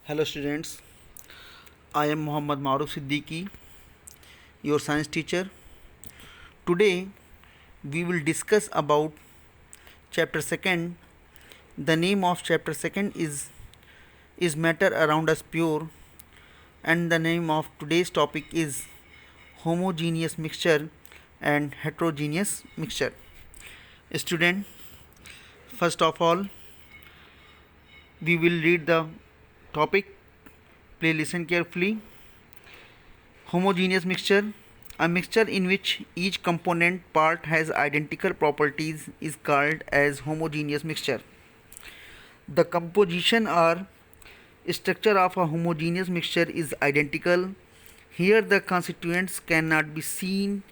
Hello students, I am Muhammad Maruf Siddiqui, your science teacher. Today we will discuss about chapter 2nd. The name of chapter 2nd is matter around us pure, and the name of today's topic is homogeneous mixture and heterogeneous mixture. Student, first of all we will read the topic. Please listen carefully. Homogeneous mixture, a mixture in which each component part has identical properties, is called as homogeneous mixture. The composition or structure of a homogeneous mixture is identical. Here the constituents cannot be seen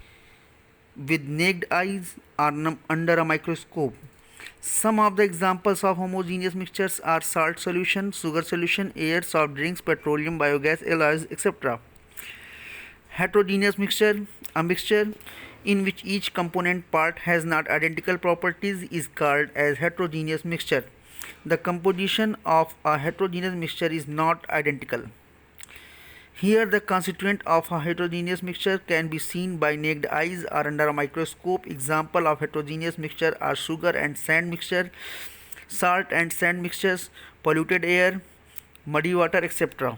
with naked eyes or under a microscope. Some of the examples of homogeneous mixtures are salt solution, sugar solution, air, soft drinks, petroleum, biogas, alloys, etc. Heterogeneous mixture, a mixture in which each component part has not identical properties, is called as heterogeneous mixture. The composition of a heterogeneous mixture is not identical. Here the constituent of a heterogeneous mixture can be seen by naked eyes or under a microscope. Example of heterogeneous mixture are sugar and sand mixture, salt and sand mixtures, polluted air, muddy water, etc.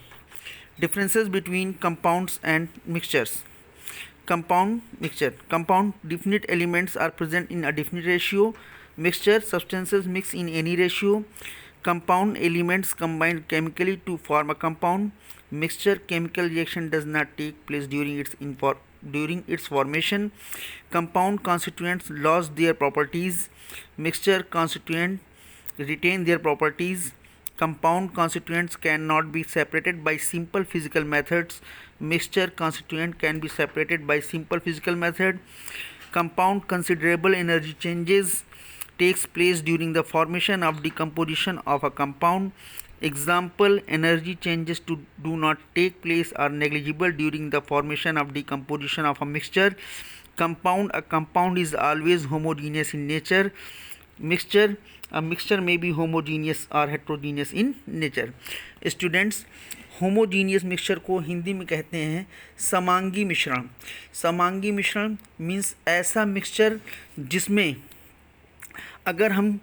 Differences between compounds and mixtures. Compound mixture. Compound definite elements are present in a definite ratio. Mixture substances mix in any ratio. Compound elements combine chemically to form a compound. Mixture chemical reaction does not take place during its formation. Compound constituents lose their properties. Mixture constituents retain their properties. Compound constituents cannot be separated by simple physical methods. Mixture constituent can be separated by simple physical method. Compound considerable energy changes takes place during the formation of decomposition of a compound. Example, energy changes do not take place or negligible during the formation of decomposition of a mixture. Compound, a compound is always homogeneous in nature. Mixture, a mixture may be homogeneous or heterogeneous in nature. Students, homogeneous mixture को हिंदी में कहते हैं समांगी मिश्रण. समांगी मिश्रण means ऐसा mixture जिसमें अगर हम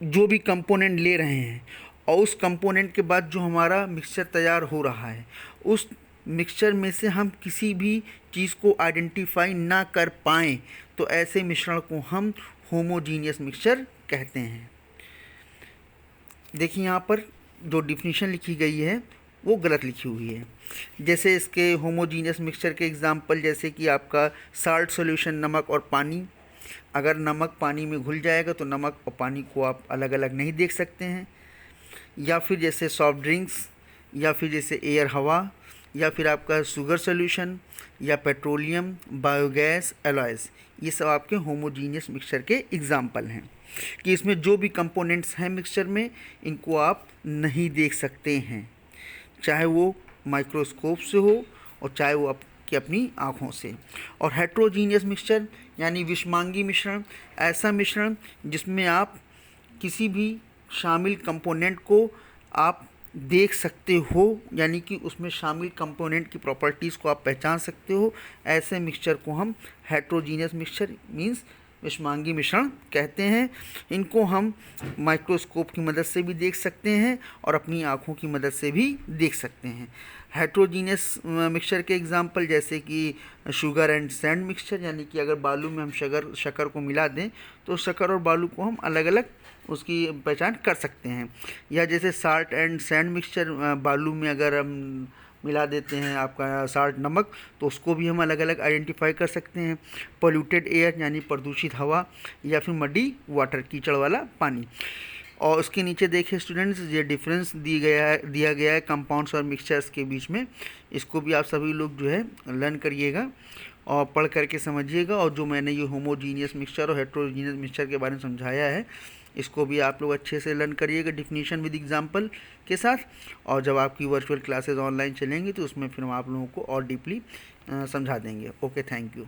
जो भी कंपोनेंट ले रहे हैं और उस कंपोनेंट के बाद जो हमारा मिक्सचर तैयार हो रहा है उस मिक्सचर में से हम किसी भी चीज़ को आइडेंटिफाई ना कर पाएँ तो ऐसे मिश्रण को हम होमोजीनियस मिक्सचर कहते हैं. देखिए यहाँ पर जो डिफिनीशन लिखी गई है वो गलत लिखी हुई है. जैसे इसके होमोजीनियस मिक्सचर के एग्जांपल जैसे कि आपका साल्ट सॉल्यूशन, नमक और पानी. अगर नमक पानी में घुल जाएगा तो नमक और पानी को आप अलग अलग नहीं देख सकते हैं. या फिर जैसे सॉफ्ट ड्रिंक्स, या फिर जैसे एयर हवा, या फिर आपका शुगर सॉल्यूशन, या पेट्रोलियम, बायोगैस, एलॉयज़, ये सब आपके होमोजीनियस मिक्सचर के एग्जांपल हैं कि इसमें जो भी कंपोनेंट्स हैं मिक्सचर में इनको आप नहीं देख सकते हैं, चाहे वो माइक्रोस्कोप से हो और चाहे वो आपकी अपनी आँखों से. और हेट्रोजीनियस मिक्सचर यानी विषमांगी मिश्रण, ऐसा मिश्रण जिसमें आप किसी भी शामिल कंपोनेंट को आप देख सकते हो, यानी कि उसमें शामिल कंपोनेंट की प्रॉपर्टीज़ को आप पहचान सकते हो. ऐसे मिक्सचर को हम हेट्रोजीनियस मिक्सचर मीन्स विषमांगी मिश्रण कहते हैं. इनको हम माइक्रोस्कोप की मदद से भी देख सकते हैं और अपनी आँखों की मदद से भी देख सकते हैं. हेट्रोजीनियस मिक्सचर के एग्जांपल जैसे कि शुगर एंड सैंड मिक्सचर, यानी कि अगर बालू में हम शक्कर को मिला दें तो शक्कर और बालू को हम अलग अलग उसकी पहचान कर सकते हैं. या जैसे साल्ट एंड सैंड मिक्सचर, बालू में अगर हम मिला देते हैं आपका साल्ट, नमक, तो उसको भी हम अलग अलग आइडेंटिफाई कर सकते हैं. पोल्यूटेड एयर यानी प्रदूषित हवा, या फिर मडी वाटर, कीचड़ वाला पानी. और उसके नीचे देखिए स्टूडेंट्स, ये डिफरेंस दिया गया है कंपाउंड्स और मिक्सचर्स के बीच में. इसको भी आप सभी लोग जो है लर्न करिएगा और पढ़ करके समझिएगा. और जो मैंने ये होमोजीनियस मिक्सचर और हेट्रोजीनियस मिक्सचर के बारे में समझाया है इसको भी आप लोग अच्छे से लर्न करिएगा डिफिनीशन विद एग्जांपल के साथ. और जब आपकी वर्चुअल क्लासेस ऑनलाइन चलेंगी तो उसमें फिर हम आप लोगों को और डीपली समझा देंगे. Okay, thank you.